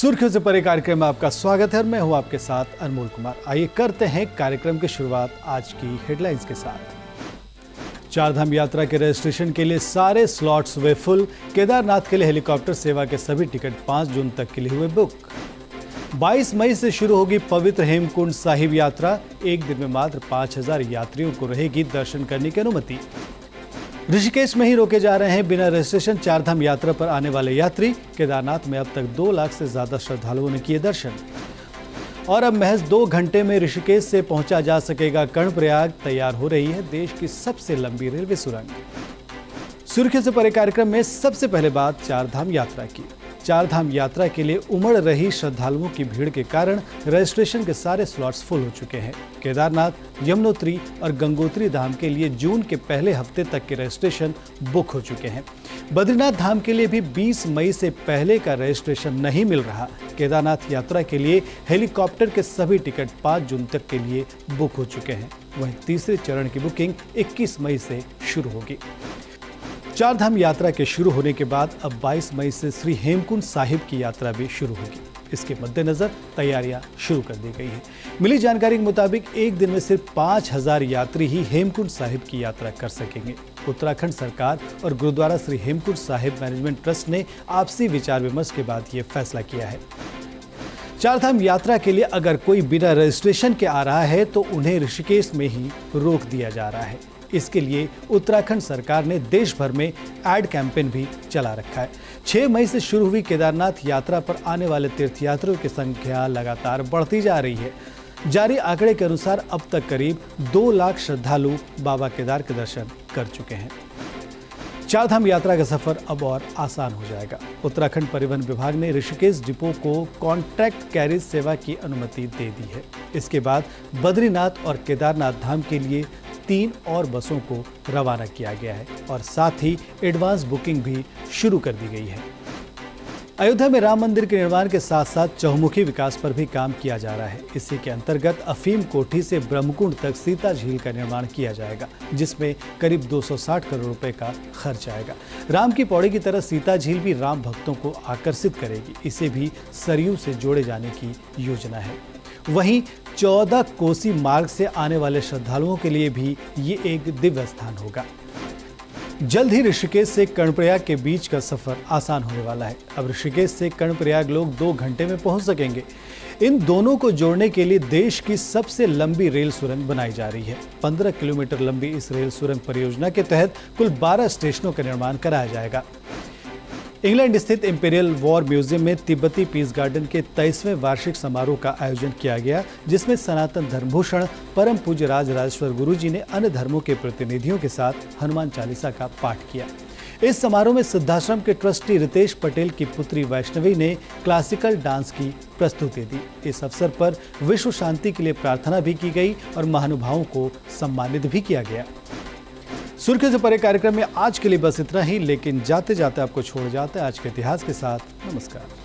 सुर्खियों से परे कार्यक्रम में आपका स्वागत है और मैं हूं आपके साथ अनमोल कुमार। आइए करते हैं कार्यक्रम की शुरुआत आज की हेडलाइंस के साथ। चारधाम यात्रा के रजिस्ट्रेशन के लिए सारे स्लॉट्स हुए फुल। केदारनाथ के लिए हेलीकॉप्टर सेवा के सभी टिकट 5 जून तक के लिए हुए बुक। 22 मई से शुरू होगी पवित्र हेमकुंड साहिब यात्रा। एक दिन में मात्र 5000 यात्रियों को रहेगी दर्शन करने की अनुमति। ऋषिकेश में ही रोके जा रहे हैं बिना रजिस्ट्रेशन चारधाम यात्रा पर आने वाले यात्री। केदारनाथ में अब तक 2 लाख से ज्यादा श्रद्धालुओं ने किए दर्शन। और अब महज 2 घंटे में ऋषिकेश से पहुंचा जा सकेगा कर्णप्रयाग। तैयार हो रही है देश की सबसे लंबी रेलवे सुरंग। सुर्खियों से परे कार्यक्रम में सबसे पहले बात चारधाम यात्रा की। चारधाम यात्रा के लिए उमड़ रही श्रद्धालुओं की भीड़ के कारण रजिस्ट्रेशन के सारे स्लॉट्स फुल हो चुके हैं। केदारनाथ, यमुनोत्री और गंगोत्री धाम के लिए जून के पहले हफ्ते तक के रजिस्ट्रेशन बुक हो चुके हैं। बद्रीनाथ धाम के लिए भी 20 मई से पहले का रजिस्ट्रेशन नहीं मिल रहा। केदारनाथ यात्रा के लिए हेलीकॉप्टर के सभी टिकट 5 जून तक के लिए बुक हो चुके हैं। वहीं तीसरे चरण की बुकिंग 21 मई से शुरू होगी। चारधाम यात्रा के शुरू होने के बाद अब 22 मई से श्री हेमकुंड साहिब की यात्रा भी शुरू होगी। इसके मद्देनजर तैयारियां शुरू कर दी गई हैं। मिली जानकारी के मुताबिक एक दिन में सिर्फ 5000 यात्री ही हेमकुंड साहिब की यात्रा कर सकेंगे। उत्तराखंड सरकार और गुरुद्वारा श्री हेमकुंड साहिब मैनेजमेंट ट्रस्ट ने आपसी विचार विमर्श के बाद ये फैसला किया है। चारधाम यात्रा के लिए अगर कोई बिना रजिस्ट्रेशन के आ रहा है तो उन्हें ऋषिकेश में ही रोक दिया जा रहा है। इसके लिए उत्तराखंड सरकार ने देश भर में एड कैंपेन भी चला रखा है। 6 मई से शुरू हुई केदारनाथ यात्रा पर आने वाले तीर्थयात्रियों की संख्या लगातार बढ़ती जा रही है। जारी आंकड़े के अनुसार अब तक करीब 2 लाख श्रद्धालु बाबा केदार के दर्शन कर चुके हैं। चारधाम यात्रा का सफर अब और आसान हो जाएगा। उत्तराखंड परिवहन विभाग ने ऋषिकेश डिपो को कॉन्ट्रैक्ट कैरिज सेवा की अनुमति दे दी है। इसके बाद बद्रीनाथ और केदारनाथ धाम के लिए 3 और बसों को रवाना किया गया है और साथ ही एडवांस बुकिंग भी शुरू कर दी गई है। अयोध्या में राम मंदिर के निर्माण के साथ साथ चहुमुखी विकास पर भी काम किया जा रहा है। इसी के अंतर्गत अफीम कोठी से ब्रह्मकुंड तक सीता झील का निर्माण किया जाएगा, जिसमें करीब 260 करोड़ रुपए का खर्च आएगा। राम की पौड़ी की तरह सीता झील भी राम भक्तों को आकर्षित करेगी। इसे भी सरयू से जोड़े जाने की योजना है। वहीं 14 कोसी मार्ग से आने वाले श्रद्धालुओं के लिए भी ये एक दिव्य स्थान होगा। जल्द ही ऋषिकेश से कर्णप्रयाग के बीच का सफर आसान होने वाला है। अब ऋषिकेश से कर्णप्रयाग लोग 2 घंटे में पहुंच सकेंगे। इन दोनों को जोड़ने के लिए देश की सबसे लंबी रेल सुरंग बनाई जा रही है। 15 किलोमीटर लंबी इस रेल सुरंग परियोजना के तहत कुल 12 स्टेशनों का निर्माण कराया जाएगा। इंग्लैंड स्थित इंपीरियल वॉर म्यूजियम में तिब्बती पीस गार्डन के 23वें वार्षिक समारोह का आयोजन किया गया, जिसमें सनातन धर्मभूषण परम पूज्य राजराजेश्वर गुरु जी ने अन्य धर्मों के प्रतिनिधियों के साथ हनुमान चालीसा का पाठ किया। इस समारोह में सिद्धाश्रम के ट्रस्टी रितेश पटेल की पुत्री वैष्णवी ने क्लासिकल डांस की प्रस्तुति दी। इस अवसर पर विश्व शांति के लिए प्रार्थना भी की गई और महानुभावों को सम्मानित भी किया गया। सुर्खियों से परे कार्यक्रम में आज के लिए बस इतना ही, लेकिन जाते जाते आपको छोड़ जाते हैं आज के इतिहास के साथ। नमस्कार।